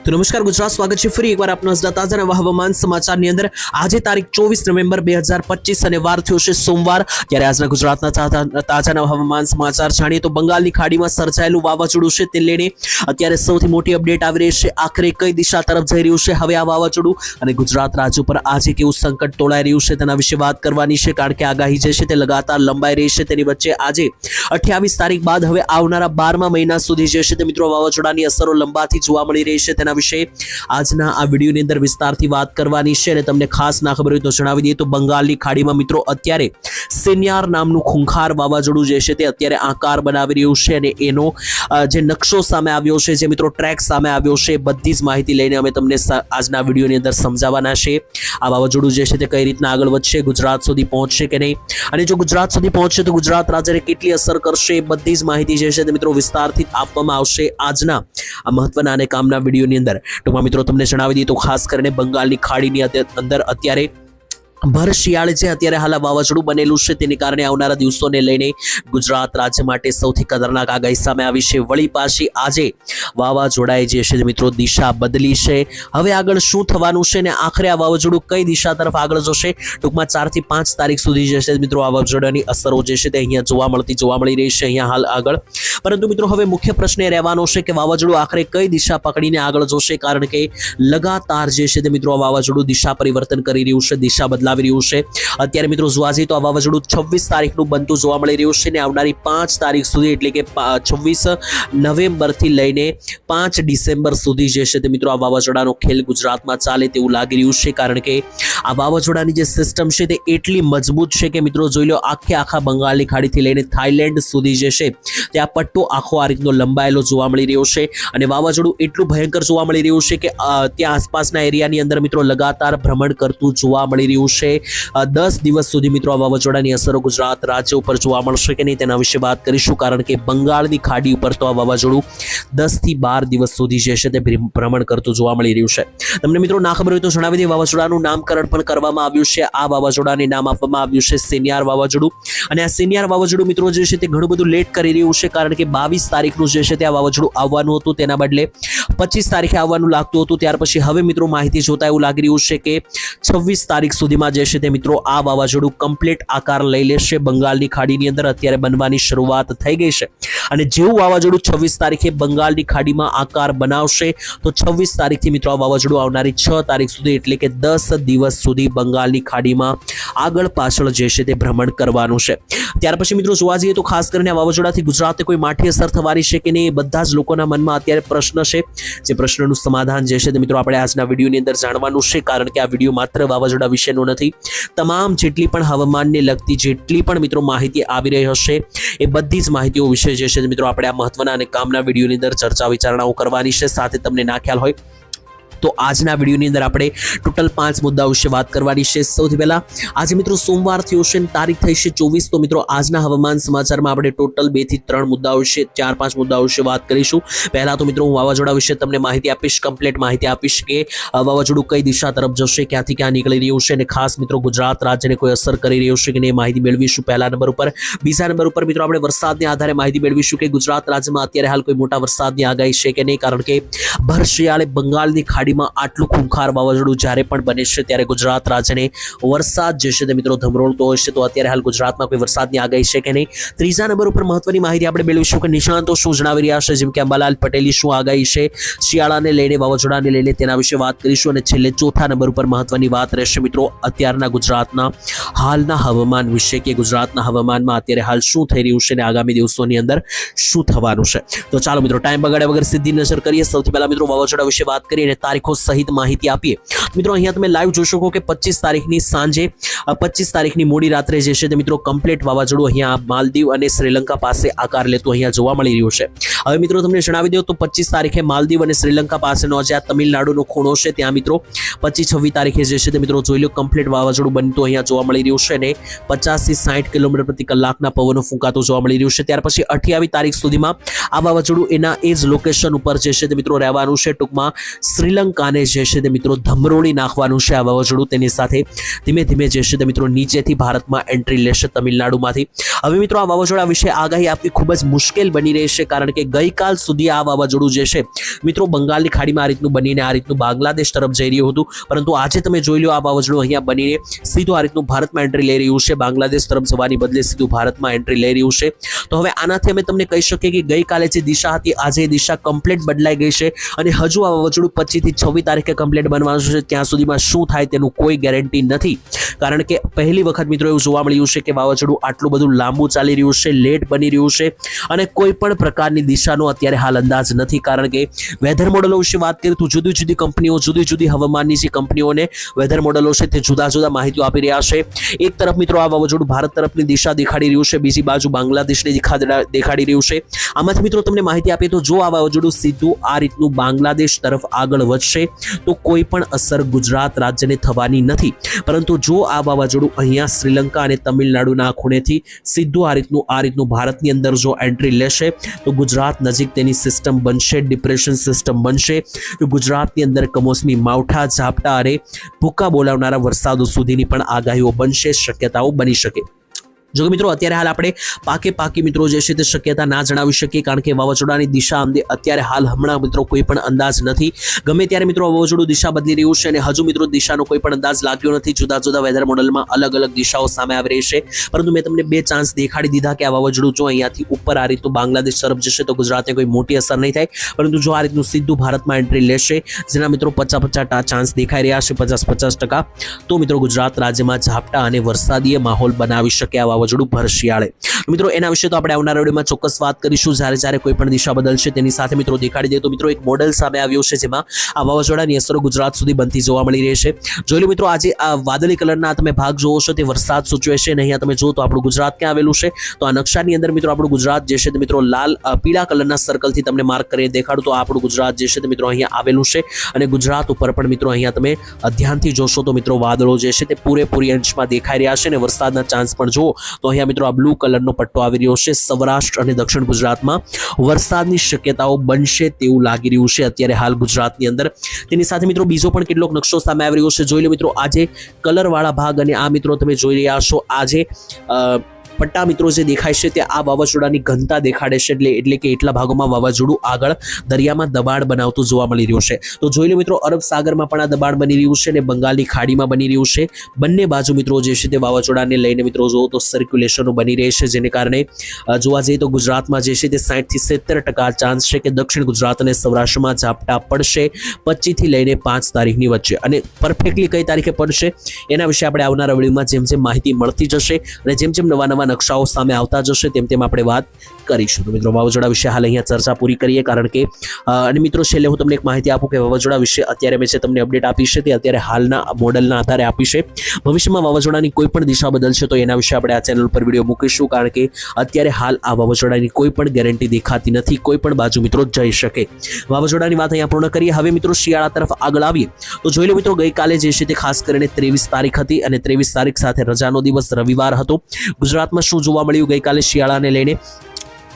તો નમસ્કાર ગુજરાત, સ્વાગત છે ફરી એકવાર આપનો આજના તાજા નવા હવામાન સમાચારની અંદર। આજે તારીખ 24 નવેમ્બર 2025 અને વાર થયો છે સોમવાર। ત્યારે આજના ગુજરાતના તાજા નવા હવામાન સમાચાર જાણીએ તો બંગાળની ખાડીમાં સર્જાયેલું વાવાઝોડું છે તે લઈને અત્યારે સૌથી મોટી અપડેટ આવી રહી છે। આખરે કઈ દિશા તરફ જઈ રહ્યું છે હવે આ વાવાઝોડું અને ગુજરાત રાજ્ય પર આજે કેવું સંકટ તોળાઈ રહ્યું છે તેના વિશે વાત કરવાની છે, કારણ કે આગાહી જે છે તે લગાતાર લંબાઈ રહી છે। તેની વચ્ચે આજે 28 તારીખ બાદ હવે આવનારા 12મા મહિના સુધી જે છે તે મિત્રો વાવાઝોડાની અસરો લંબાથી જોવા મળી રહી છે। તેના વિશે આજના આ વિડીયોની અંદર વિસ્તારથી વાત કરવાની છે અને તમને ખાસ ના ખબર હોય તો જણાવી દઈએ તો બંગાળની ખાડીમાં મિત્રો અત્યારે સેન્યાર નામનું ખૂંખાર વાવાઝોડું જે છે તે અત્યારે આકાર બનાવી રહ્યું છે અને એનો જે નકશો સામે આવ્યો છે, જે મિત્રો ટ્રેક સામે આવ્યો છે, બધી જ માહિતી લઈને અમે તમને આજના વિડીયોની અંદર સમજાવવાના છે। આ વાવાઝોડું જે છે તે કઈ રીતના આગળ વધશે, ગુજરાત સુધી પહોંચશે કે નહીં, અને જો ગુજરાત સુધી પહોંચશે તો ગુજરાત રાજ્યને કેટલી અસર કરશે, બધી જ માહિતી જે છે તે મિત્રો વિસ્તારથી આપવામાં આવશે આજના આ મહત્વના અને કામના વિડીયોની અંદર। ટૂંકમાં મિત્રો તમને જણાવી દઈએ તો ખાસ કરીને બંગાળની ખાડીની અંદર અત્યારે ભર શિયાળે જે અત્યારે હાલ વાવાઝોડું બનેલું છે તેની કારણે આવનારા દિવસોને લઈને ગુજરાત રાજ્ય માટે સૌથી ખતરનાક આગાહી સામે આવી છે। વળી પાછી આજે વાવાઝોડાએ જે છે મિત્રો દિશા બદલી છે। હવે આગળ શું થવાનું છે ને આખરે આ વાવાઝોડું કઈ દિશા તરફ આગળ જશે, ટૂંકમાં 4 થી 5 તારીખ સુધી જે છે મિત્રો આ વાવાઝોડાની અસરો જે છે તે અહીંયા જોવા મળી રહી છે અહીંયા હાલ આગળ। પરંતુ મિત્રો હવે મુખ્ય પ્રશ્ન એ રહેવાનો છે કે વાવાઝોડું આખરે કઈ દિશા પકડીને આગળ જશે, કારણ કે લગાતાર જે છે તે મિત્રો આ વાવાઝોડું દિશા પરિવર્તન કરી રહ્યું છે, દિશા બદલાવી રહ્યું છે। અત્યારે મિત્રો જોવા જઈએ તો આ વાવાઝોડું 26 તારીખનું બનતું જોવા મળી રહ્યું છે ને આવનારી 5 તારીખ સુધી એટલે કે 26 નવેમ્બરથી લઈને 5 ડિસેમ્બર સુધી જે છે તે મિત્રો આ વાવાઝોડાનો ખેલ ગુજરાતમાં ચાલે તેવું લાગી રહ્યું છે, કારણ કે આ વાવાઝોડાની જે સિસ્ટમ છે તે એટલી મજબૂત છે કે મિત્રો જોઈ લો આખા બંગાળની ખાડીથી લઈને થાઈલેન્ડ સુધી જે છે તે આ પટ્ટો આખો આ રીતનો લંબાયેલો જોવા મળી રહ્યો છે અને વાવાઝોડું એટલું ભયંકર જોવા મળી રહ્યું છે કે ત્યાં આસપાસના એરિયાની અંદર મિત્રો લગાતાર ભ્રમણ કરતું જોવા મળી રહ્યું છે। 10 દિવસ સુધી મિત્રો આ વાવાઝોડાની અસરો ગુજરાત રાજ્ય ઉપર જોવા મળશે કે નહીં તેના વિશે વાત કરીશું, કારણ કે બંગાળની ખાડી ઉપર તો આ વાવાઝોડું 10 થી 12 દિવસ સુધી જે છે તે ભ્રમણ કરતું જોવા મળી રહ્યું છે। તમને મિત્રો ના ખબર હોય તો જણાવી દઈએ વાવાઝોડાનું નામકરણ પણ કરવામાં આવ્યું છે। આ વાવાઝોડાને નામ આપવામાં આવ્યું છે સેન્યાર વાવાઝોડું અને આ સેન્યાર વાવાઝોડું મિત્રો જે છે તે ઘણું બધું લેટ કરી રહ્યું છે, કારણ કે 22 તારીખનું જે છે તે આ વાવાઝોડું આવવાનું હતું, તેના બદલે 25 તારીખે આવવાનું લાગતું હતું। ત્યાર પછી હવે મિત્રો માહિતી જોતા એવું લાગી રહ્યું છે કે 26 તારીખ સુધીમાં જે છે તે મિત્રો આ વાવાઝોડું કમ્પ્લીટ આકાર લઈ લેશે। બંગાળની ખાડીની અંદર અત્યારે બનવાની શરૂઆત થઈ ગઈ છે અને જેવું વાવાઝોડું 26 તારીખે બંગાળની ખાડીમાં આકાર બનાવશે તો 26 તારીખથી મિત્રો આ વાવાઝોડું આવનારી 6 તારીખ સુધી એટલે કે 10 દિવસ સુધી બંગાળની ખાડીમાં આગળ પાછળ જે છે તે ભ્રમણ કરવાનું છે। ત્યાર પછી મિત્રો જોવા જઈએ તો ખાસ કરીને આ વાવાઝોડાથી ગુજરાતને કોઈ માઠી અસર થવાની છે કે નહીં, બધા જ લોકોના મનમાં અત્યારે પ્રશ્ન છે। જે પ્રશ્નનું સમાધાન જે છે તે મિત્રો આપણે આજના વિડીયોની અંદર જાણવાનું છે, કારણ કે આ વિડીયો માત્ર વાવાઝોડા વિશેનો નથી, તમામ જેટલી પણ હવામાનને લગતી જેટલી પણ મિત્રો માહિતી આવી રહી હશે એ બધી જ માહિતીઓ વિશે જે છે મિત્રો આપણે આ મહત્વના અને કામના વિડીયોની અંદર ચર્ચા વિચારણાઓ કરવાની છે। સાથે તમને ના ખ્યાલ હોય તો આજના વિડીયોની અંદર આપણે ટોટલ 5 મુદ્દાઓ વિશે વાત કરવાની છે। સૌથી પહેલા આજે મિત્રો સોમવાર થયો છે અને તારીખ થઈ છે 24, તો મિત્રો આજના હવામાન સમાચારમાં આપણે ટોટલ 2 થી 3 મુદ્દાઓ વિશે 4-5 મુદ્દાઓ વિશે વાત કરીશું। પહેલા તો મિત્રો હું વાવાઝોડા વિશે તમને માહિતી આપીશ, કમ્પ્લીટ માહિતી આપીશ કે વાવાઝોડું કઈ દિશા તરફ જશે, ક્યાંથી ક્યાં નીકળી રહ્યું છે અને ખાસ મિત્રો ગુજરાત રાજ્યને કોઈ અસર કરી રહ્યું છે કે નહીં માહિતી મેળવીશું પહેલા નંબર ઉપર। બીજા નંબર ઉપર મિત્રો આપણે વરસાદને આધારે માહિતી મેળવીશું કે ગુજરાત રાજ્યમાં અત્યારે હાલ કોઈ મોટા વરસાદની આગાહી છે કે નહીં, કારણ કે ભર શિયાળે બંગાળની ખાડીમાં આટલું ખૂંખાર વાવાઝોડું જ્યારે પણ બને છે ત્યારે ગુજરાત રાજ્યને વરસાદ જે છે તે મિત્રો ધમરોળતો હોય છે, તો અત્યારે હાલ ગુજરાતમાં કોઈ વરસાદની આગાહી છે કે નહીં। ત્રીજા નંબર ઉપર મહત્વની માહિતી આપણે મેળવીશું કે નિષ્ણાંતો શું જણાવી રહ્યા છે, જેમ કે અંબાલાલ પટેલની શું આગાહી છે શિયાળાને લઈને, વાવાઝોડાને લઈને, તેના વિશે વાત કરીશું। અને છેલ્લે ચોથા નંબર ઉપર મહત્વની વાત રહેશે મિત્રો અત્યારના ગુજરાતના હાલના હવામાન વિશે કે ગુજરાતના હવામાનમાં અત્યારે હાલ શું થઈ રહ્યું છે અને આગામી દિવસોની અંદર શું થવાનું છે। તો ચાલો મિત્રો ટાઈમ બગાડ્યા વગર સીધી નજર કરીએ। સૌથી પહેલા મિત્રો વાવાઝોડા વિશે વાત કરીએ અને તારીખો સહિત માહિતી આપીએ। મિત્રો અહીંયા તમે લાઈવ જોઈ શકો કે 25 તારીખની સાંજે 25 તારીખની મોડી રાત્રે જે છે તે મિત્રો કમ્પ્લીટ વાવાઝોડું અહીંયા માલદીવ અને શ્રીલંકા પાસે આકાર લેતું અહીંયા જોવા મળી રહ્યું છે। હવે મિત્રો તમને જણાવી દઉં તો 25 તારીખે માલદીવ અને શ્રીલંકા પાસેનો જે આ તમિલનાડુનો ખૂણો છે ત્યાં મિત્રો 25-26 તારીખે જે છે તે મિત્રો જોઈ લો કમ્પ્લીટ વાવાઝોડું બનતું અહીંયા જોવા મળી રહ્યું છે અને 50 થી 60 કિલોમીટર પ્રતિ કલાકના પવનો ફૂંકાતો જોવા મળી રહ્યું છે। ત્યાર પછી 28 તારીખ સુધીમાં આ વાવાઝોડું એના એ જ લોકેશન ઉપર જે છે તે મિત્રો રહેવાનું છે, ટૂંકમાં શ્રીલંકા શ્રીલંકાને જે છે તે મિત્રો ધમરોળી નાખવાનું છે આ વાવાઝોડું. તેની સાથે ધીમે ધીમે જે છે તે મિત્રો નીચેથી ભારતમાં એન્ટ્રી લેશે તમિલનાડુમાંથી. હવે મિત્રો આ વાવાઝોડા વિશે આગાહી આપવી ખૂબ જ મુશ્કેલ બની રહેશે, કારણ કે ગઈકાલ સુધી આ વાવાઝોડું જે છે મિત્રો બંગાળની ખાડીમાં આ રીતનું બનીને આ રીતનું બાંગ્લાદેશ તરફ જઈ રહ્યું હતું, પરંતુ આજે તમે જોઈ લો આ વાવાઝોડું અહીંયા બનીને સીધું આ રીતનું ભારતમાં એન્ટ્રી લઈ રહ્યું છે. બાંગ્લાદેશ તરફ જવાની બદલે સીધું ભારતમાં એન્ટ્રી લઈ રહ્યું છે. તો હવે આનાથી અમે તમને કહી શકીએ કે ગઈકાલે જે દિશા હતી આજે એ દિશા કમ્પ્લીટ બદલાઈ ગઈ છે, અને હજુ આ વાવાઝોડું 25 થી 26 તારીખે કમ્પ્લીટ બનવાનું છે. ત્યાં સુધીમાં શું થાય તેનું કોઈ ગેરંટી નથી, કારણ કે પહેલી વખત મિત્રો એવું જોવા મળ્યું છે કે વાવાઝોડું આટલું બધું લાંબુ ચાલી રહ્યું છે, લેટ બની રહ્યું છે, અને કોઈ પણ પ્રકારની દિશાનો અત્યારે હાલ અંદાજ નથી. કારણ કે વેધર મોડલો વિશે વાત કરીએ તો જુદી જુદી કંપનીઓ જુદી જુદી હવામાનની જે કંપનીઓને વેધર મોડલો છે તે જુદા જુદા માહિતીઓ આપી રહ્યા છે. એક તરફ મિત્રો આ વાવાઝોડું ભારત તરફની દિશા દેખાડી રહ્યું છે, બીજી બાજુ બાંગ્લાદેશની દિશા દેખાડી રહ્યું છે. આમાંથી મિત્રો તમને માહિતી આપીએ તો જો આ વાવાઝોડું સીધું આ રીતનું બાંગ્લાદેશ તરફ આગળ વધશે તો કોઈ પણ અસર ગુજરાત રાજ્યને થવાની નથી, પરંતુ જો આ વાવાઝોડું અહીંયા શ્રીલંકા અને તમિલનાડુના ખૂણેથી સીધું આ રીતનું ભારતની અંદર જો એન્ટ્રી લેશે તો ગુજરાત નજીક તેની સિસ્ટમ બનશે, ડિપ્રેશન સિસ્ટમ બનશે. તો ગુજરાતની અંદર કમોસમી માવઠા, ઝાપટા અને ભૂકા બોલાવનારા વરસાદો સુધીની પણ આગાહીઓ બનશે, શક્યતાઓ બની શકે. જો કે મિત્રો અત્યારે હાલ આપણે પાકી મિત્રો જે છે તે શક્યતા ના જણાવી શકીએ, કારણ કે વાવાઝોડાની દિશા અંગે અત્યારે હાલ હમણાં મિત્રો કોઈ પણ અંદાજ નથી. ગમે ત્યારે મિત્રો વાવાઝોડું દિશા બદલી રહ્યું છે અને હજુ મિત્રો દિશાનો કોઈ પણ અંદાજ લાગ્યો નથી. જુદા જુદા વેધર મોડલમાં અલગ અલગ દિશાઓ સામે આવી રહી છે, પરંતુ મેં તમને બે ચાન્સ દેખાડી દીધા કે આ વાવાઝોડું જો અહીંયાથી ઉપર આ રીતનું બાંગ્લાદેશ તરફ જશે તો ગુજરાતને કોઈ મોટી અસર નહીં થાય, પરંતુ જો આ રીતનું સીધું ભારતમાં એન્ટ્રી લેશે જેના મિત્રો 50-50 ચાન્સ દેખાઈ રહ્યા છે, 50-50%, તો મિત્રો ગુજરાત રાજ્યમાં ઝાપટા અને વરસાદીય માહોલ બનાવી શકે આ વાવાઝોડું ભર શિયાળે. મિત્રો એના વિશે તો આપણે આવનારા વિડીયોમાં ચોક્કસ વાત કરીશું જ્યારે કોઈ પણ દિશા બદલશે તેની સાથે. મિત્રો દેખાડી દે તો મિત્રો એક મોડેલ સામે આવ્યો છે જેમાં આ વાવાઝોડાની અસરો ગુજરાત સુધી બનતી જોવા મળી રહી છે. જોઈ લો મિત્રો આજે આ વાદળી કલરના તમે ભાગ જોવો છો તે વરસાદ સૂચવે છે, અને અહીંયા તમે જો તો આપણું ગુજરાત ક્યાં આવેલું છે તો આ નકશાની અંદર મિત્રો આપણું ગુજરાત જે છે તે મિત્રો લાલ પીળા કલરના સર્કલથી તમને માર્ક કરીને દેખાડું તો આપણું ગુજરાત જે છે તે મિત્રો અહીંયા આવેલું છે, અને ગુજરાત ઉપર પણ મિત્રો અહીંયા તમે ધ્યાનથી જોશો તો મિત્રો વાદળો જે છે તે પૂરેપૂરી અંશમાં દેખાઈ રહ્યા છે, અને વરસાદના ચાન્સ પણ જુઓ તો અહીંયા મિત્રો આ બ્લુ કલરનો પટ્ટો આવી રહ્યો છે. સૌરાષ્ટ્ર અને દક્ષિણ ગુજરાતમાં વરસાદની શક્યતાઓ બનશે તેવું લાગી રહ્યું છે અત્યારે હાલ ગુજરાતની અંદર. તેની સાથે મિત્રો બીજો પણ કેટલોક નકશો સામે આવી રહ્યો છે. જોઈ લો મિત્રો આજે કલરવાળા ભાગ, અને આ મિત્રો તમે જોઈ રહ્યા છો આજે પટ્ટા મિત્રો જે દેખાય છે તે આ વાવાઝોડાની ઘનતા દેખાડે છે, એટલે કે એટલા ભાગોમાં વાવાઝોડું આગળ દરિયામાં દબાણ બનાવતું જોવા મળી રહ્યું છે. તો જોઈ લો મિત્રો અરબ સાગરમાં પણ આ દબાણ બની રહ્યું છે અને બંગાળની ખાડીમાં બની રહ્યું છે. બંને બાજુ મિત્રો જે છે તે વાવાઝોડાને લઈને મિત્રો જો તો સર્ક્યુલેશનો બની રહે છે, જેને કારણે જોવા જઈએ તો ગુજરાતમાં જે છે તે 60 થી 70% ચાન્સ છે કે દક્ષિણ ગુજરાત અને સૌરાષ્ટ્રમાં ઝાપટા પડશે 25 થી લઈને 5 તારીખની વચ્ચે. અને પરફેક્ટલી કઈ તારીખે પડશે એના વિશે આપણે આવનારા વિડીયોમાં જેમ જેમ માહિતી મળતી જશે અને જેમ જેમ નવા નકશાઓ સામે આવતા જશે તેમ આપણે વાત કરીશું. તો મિત્રો વાવાઝોડા વિશે હાલ અહીંયા ચર્ચા પૂરી કરીએ, કારણ કે અને મિત્રો છેલ્લે હું તમને એક માહિતી આપું કે વાવાઝોડા વિશે અત્યારે મેં જે તમને અપડેટ આપી છે તે અત્યારે હાલના મોડલના આધારે આપી છે. ભવિષ્યમાં વાવાઝોડાની કોઈ પણ દિશા બદલશે તો એના વિશે આપણે આ ચેનલ પર વિડીયો મૂકીશું, કારણ કે અત્યારે હાલ આ વાવાઝોડાની કોઈ પણ ગેરંટી દેખાતી નથી, કોઈ પણ બાજુ મિત્રો જઈ શકે. વાવાઝોડાની વાત અહીંયા પૂર્ણ કરીએ. હવે મિત્રો શિયાળા તરફ આગળ આવીએ તો જોઈ લો મિત્રો ગઈકાલે જે છે તે ખાસ કરીને 23 તારીખ હતી, અને 23 તારીખ સાથે રજાનો દિવસ રવિવાર હતો. ગુજરાતમાં શું જોવા મળ્યું ગઈકાલે શિયાળાને લઈને?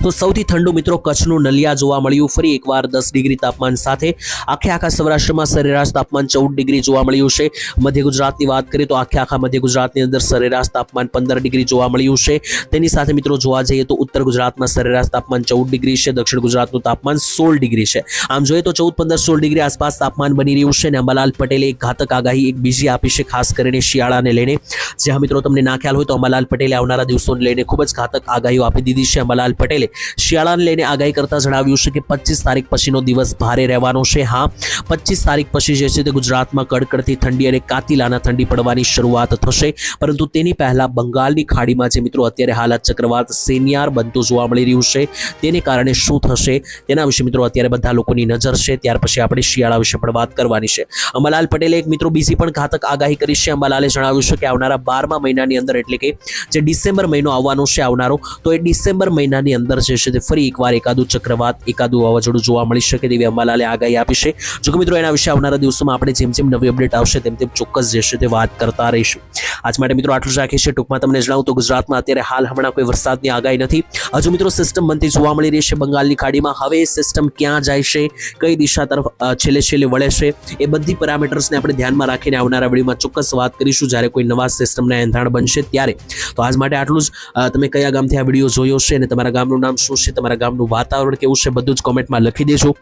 તો સૌથી ઠંડુ મિત્રો કચ્છનું નલિયા જોવા મળ્યું ફરી એકવાર 10 ડિગ્રી તાપમાન સાથે. આખા સૌરાષ્ટ્રમાં સરેરાશ તાપમાન 14 ડિગ્રી જોવા મળ્યું છે. મધ્ય ગુજરાતની વાત કરીએ તો આખા મધ્ય ગુજરાતની અંદર સરેરાશ તાપમાન 15 ડિગ્રી જોવા મળ્યું છે. તેની સાથે મિત્રો જોવા જઈએ તો ઉત્તર ગુજરાતમાં સરેરાશ તાપમાન 14 ડિગ્રી છે, દક્ષિણ ગુજરાતનું તાપમાન 16 ડિગ્રી છે. આમ જોઈએ તો 14, 15, 16 ડિગ્રી આસપાસ તાપમાન બની રહ્યું છે. અને અંબાલાલ પટેલે એક ઘાતક આગાહી એક બીજી આપી છે ખાસ કરીને શિયાળાને લઈને. જ્યાં મિત્રો તમને ના ખ્યાલ હોય તો અંબાલાલ પટેલે આવનારા દિવસોને લઈને ખૂબ જ ઘાતક આગાહીઓ આપી દીધી છે. અંબાલાલ પટેલે શિયાળાને લઈને આગાહી કરતા જણાવ્યું છે કે 25 તારીખ પછીનો દિવસ ભારે રહેવાનો છે. હા, 25 તારીખ પછી જે છે તે ગુજરાતમાં કડકડતી ઠંડી અને કાતિલાના ઠંડી પડવાની શરૂઆત થશે, પરંતુ તેની પહેલા બંગાળની ખાડીમાં જે મિત્રો અત્યારે હાલત ચક્રવાત સેનિયાર બનતું જોવા મળી રહ્યું છે તેને કારણે શું થશે તેના વિશે મિત્રો અત્યારે બધા લોકોની નજર છે. ત્યાર પછી આપણે શિયાળા વિશે પણ વાત કરવાની છે. અંબાલાલ પટેલે એક મિત્રો બીજી પણ ઘાતક આગાહી કરી છે. અંબાલાલે જણાવ્યું છે કે આવનારા 12મા મહિનાની અંદર, એટલે કે જે ડિસેમ્બર મહિનો આવવાનો છે આવનારો, તો એ ડિસેમ્બર મહિનાની અંદર જે છે ફરી એકવાર એકાદું ચક્રવાત, એકાદું વાવાઝોડું જોવા મળી શકે તેવી અંબાલાલે આગાહી આપી છે. જો કે મિત્રો એના વિશે આવનારા દિવસોમાં આપણે જેમ જેમ નવી અપડેટ આવશે તેમ ચોક્કસ જે છે તે વાત કરતા રહીશું. આજ માટે મિત્રો આટલું જ રાખીએ છીએ. ટૂંકમાં તમને જણાવું તો ગુજરાતમાં અત્યારે હાલ હમણાં કોઈ વરસાદની આગાહી નથી. હજુ મિત્રો સિસ્ટમ બનતી જોવા મળી રહી છે બંગાળની ખાડીમાં. હવે એ સિસ્ટમ ક્યાં જાય છે, કઈ દિશા તરફ છેલ્લે વળે છે, એ બધી પેરામીટર્સને આપણે ધ્યાનમાં રાખીને આવનારા વિડીયોમાં ચોક્કસ વાત કરીશું જ્યારે કોઈ નવા સિસ્ટમના એંધાણ બનશે ત્યારે. તો આજ માટે આટલું જ. તમે કયા ગામથી આ વિડીયો જોયો છે અને તમારા ગામનું નામ શું છે, તમારા ગામનું વાતાવરણ કેવું છે, બધું જ કોમેન્ટમાં લખી દેજો.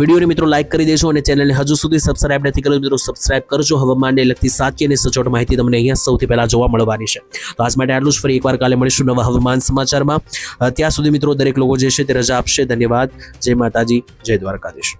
વિડીયોને મિત્રો લાઈક કરી દેજો અને ચેનલને હજુ સુધી સબસ્ક્રાઇબ નથી કર્યું મિત્રો સબસ્ક્રાઇબ કરજો. હવામાનને લગતી સાચી અને સચોટ માહિતી તમને અહીંયા સૌથી પહેલા જોવા મળવાની છે. તો આજ માટે આટલું જ. ફરી એકવાર કાલે મળીશું નવા હવામાન સમાચારમાં. ત્યાં સુધી મિત્રો દરેક લોકો જે છે તે રજા આપશે. ધન્યવાદ. જય માતાજી, જય દ્વારકાધીશ.